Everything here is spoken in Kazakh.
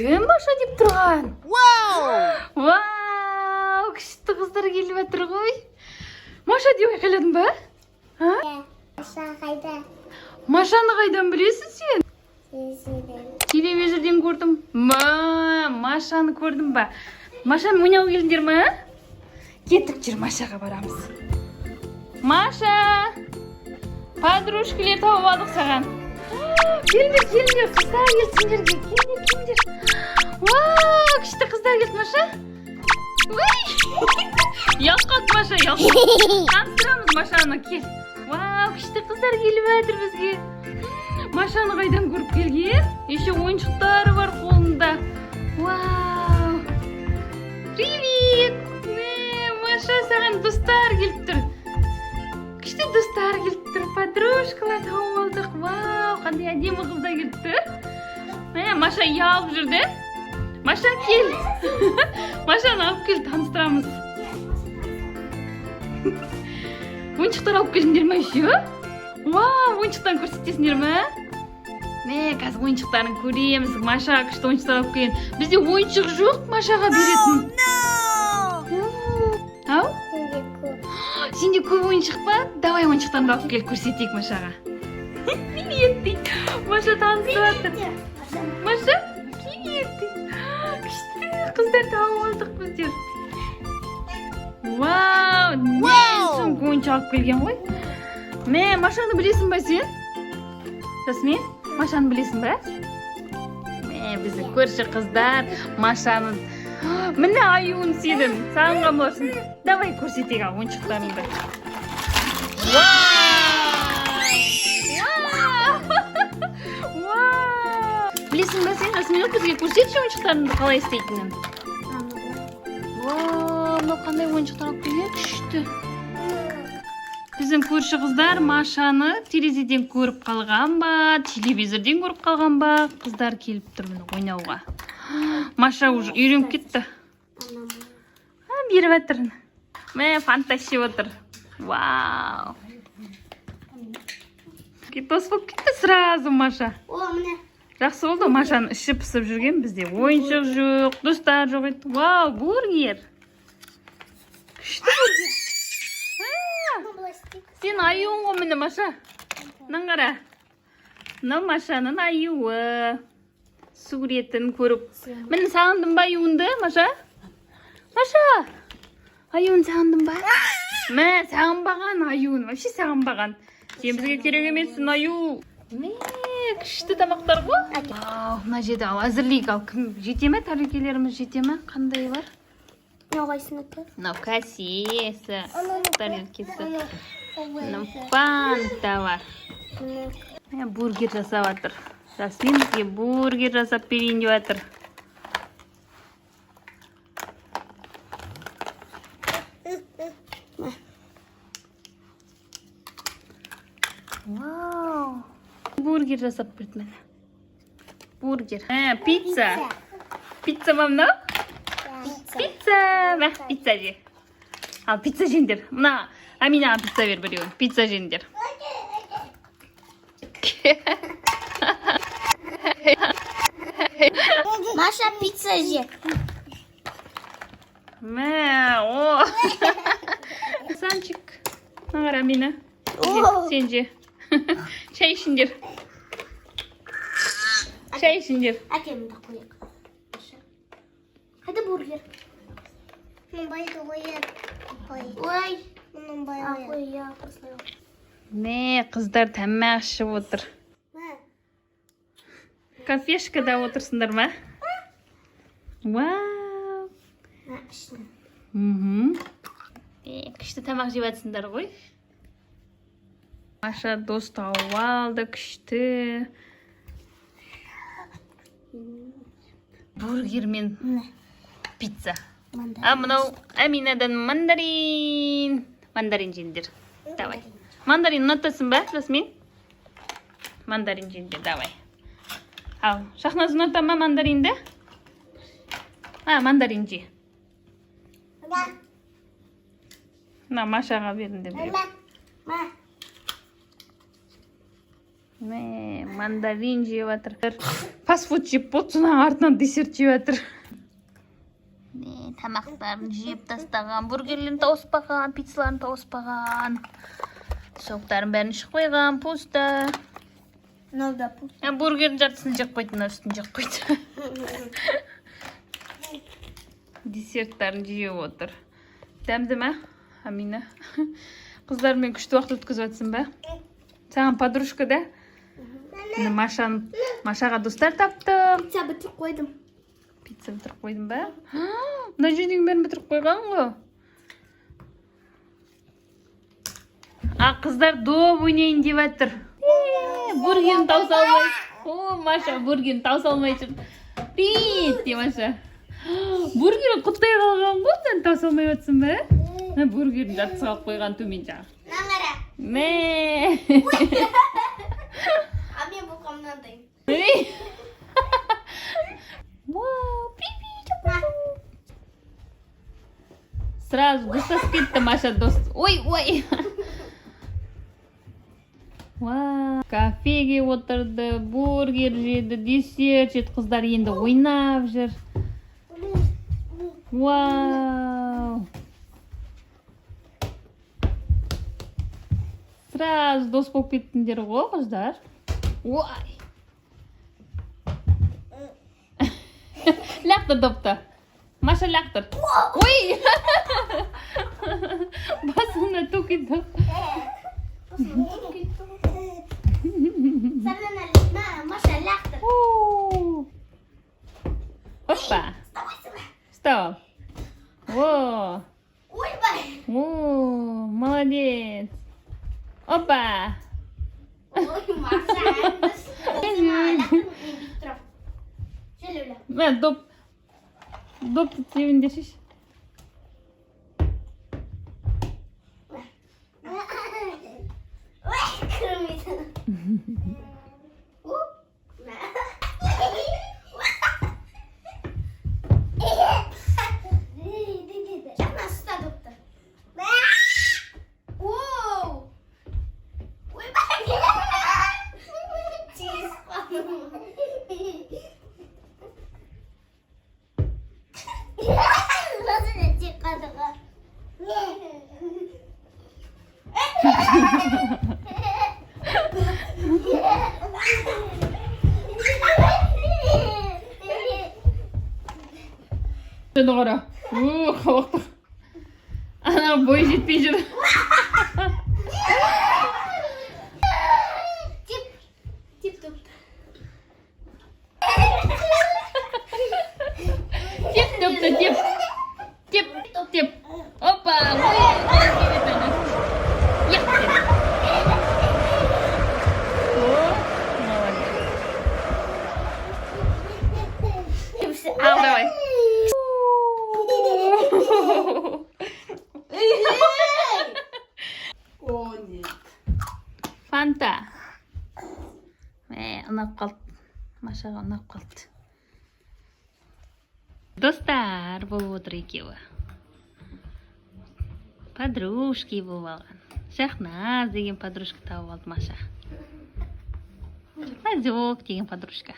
Кім Маша деп тұрған? Вау, күшті қыздар келіп жатыр ғой. Маша деп айқайладың ба? Маша қайда? Машаны қайдан білесің сен? Телевизорден көрдім. Машаны көрдім ба? Машаны ойнауға келдіңдер ма? Кеттік жүр, Машаға барамыз. Маша! Подружкалар тауып алдық саған. Келіңдер, қыздар келсіңдерге. Келіңдер. Вау, күшті қыздар келді, Маша. Ялқат, Маша, ялқат. Таныстырамыз Машаны, кел. Вау, күшті қыздар келіп жатыр бізге. Машаны қайдан көріп келген? Еще ойыншықтары бар қолында. Вау. Привет. Маша, саған достар келіп тұр. Күшті достар келіп тұр. Подружкалар тауып алдық. Вау, қандай әдемі қыздар келіп тұр. Маша ұялып жүрді. Маша, кел. Машаны алып кел, таныстырамыз. Ойыншықтар алып келдіңдер ме еще? Вау, ойыншықтарын көрсетесіңдер ме? Қазір ойыншықтарын көреміз. Маша күшті ойыншықтар алып келген. Бізде ойыншық жоқ, Машаға беретін. Ау? Сенде көп ойыншық па? Давай ойыншықтарды алып кел, көрсетейік Машаға. Привет дейді. Маша таныстырып жатыр. Маша, привет дейді. Күшті қыздар тауып алдық біздер. Вау, сумка ойыншық алып келген ғой. Машаны білесің ба сен? Жасмин, Машаны білесің ба? Біздің көрші қыздар Машаны. Міне аюын сенің, сағынған боларсың. Давай көрсетейік ойыншықтарыңды. Білесің ба сен? Жасмин, бізге көрсетші ойыншықтарыңды қалай істейтінін. Мынау қандай ойыншықтар алып келген? Күшті. Біздің көрші қыздар Машаны терезеден көріп қалған ба, телевизорден көріп қалған ба, қыздар келіп тұр ойнауға. Маша уже үйреніп кетті. Беріп жатыр. Фантастик отыр. Вау. Тос болып кетті сразу Маша. Жақсы болды, Машаны іші пысып жүрген. Бізде ойыншық жоқ, достар жоқ еді. Вау, бургер. Күшті бургер. Сен аюың ғой міне, Маша. Мынаны қара. Мынау Машаның аюы. Суретін көріп. Міне сағындың ба аюынды, Маша? Маша, аюын сағындың ба? Сағынбаған аюын. Вообще сағынбаған. Сен бізге керек емессің, аю. Күшті тамақтар ғой. Мына жерде ал әзірлейік. Ал кім жете ме? Тәрелкелеріміз жете ме? Қандай бар? Мынау кәсесі, тәрелкесі. Мынау фанта бар. Бургер жасап жатыр. Жасмин бізге бургер жасап берейін деп жатыр. Вау! Бургер жасап берді мені. Бургер. Пицца. Пицца ма мынау? Пицца. Пицца же. Ал пицца жеңдер. Мына Аминаға пицца бер біреуін. Пицца жеңдер. Маша пицца же. Санчик. Нағар Амина. Сен же. Шай ішіндер. Шай ішіндер. Әкемді қойық. Қайда бургер? Мұның байды қойып. Ой, мұның байды қойып. Қыздар тәмәқ ішіп отыр. Кафешкада отырсыңдар ма? Вау! Күшті тамақ жеп жатсыңдар ғой. Маша дос тауып алды, күшті. Бургер мен пицца. Мынау Аминадан мандарин. Мандарин жеңдер. Давай. Мандарин ұнатасың ба, Жасмин? Мандарин жеңдер, давай. Ал, Шахназ ұната ма мандаринді? Мандарин же. Машаға берінде біреу. Мә, мандарин жеп жатыр. Фастфуд жеп болды, соның артынан десерт жеп жатыр. Тамақтарын жеп тастаған, бургерлерін тауыспаған, пиццаларын тауыспаған. Соқтарын бәрін ішіп қойған, пусто. Мынау да пусто. Бургердің жартысын жеп қойды, мына үстін жеп қойды. Десерттарын жеп отыр. Дәмді ме, Амина? Қыздармен күшті уақыт өткізіп жатсың ба? Саған подружка да? Машаға достар таптым. Пицца бітіріп қойдым. Пицца бітіріп қойдым ба? Мына жердің бәрін бітіріп қойған ғой. Қыздар доп ойнайын деп жатыр. Бургерін тауыса алмай. О, Маша, бургерін тауыса алмай жүр. Привет, де Маша. Бургерін құттай қалған ғой, сен тауыса алмай жатсың ба? Бургерін жартысы қалып қойған төмен жағы. Наңара. Мә. А мен бұл қамнандайым. Вау, привет. Сразу достасып кетті Маша дос. Ой. Вау, кафеге отырды, бургер жеді, десерт жеді. Қыздар енді ойнап жүр. Вау. Сразу дос болып кеттіңдер ғой, қыздар. Ой. Лақтыр допты. Маша лақтыр. Ой. Басына тоқи доп. Маша лақтыр. Опа. Встал. Во. Ойбай. О, молодец. Опа. Ой, Маша. Мә, допты тебіндешіш. Ой, кірмейді. Жаңа ұста допты. Оу. Ойбай. Тез қалым. Nasıl edecek kadını? Şunu qara. Qavaqtıq. Ana boy жетпей жүр. Tip допты. Теп допты, теп. Теп. Опа. Ал, давай. О, нет. Фанта. Ұнап қалды. Машаға ұнап қалды. Достар болып отыр екеуі. Подружки болып алған. Шахназ деген подружка тауып алды Маша. Азок деген подружка.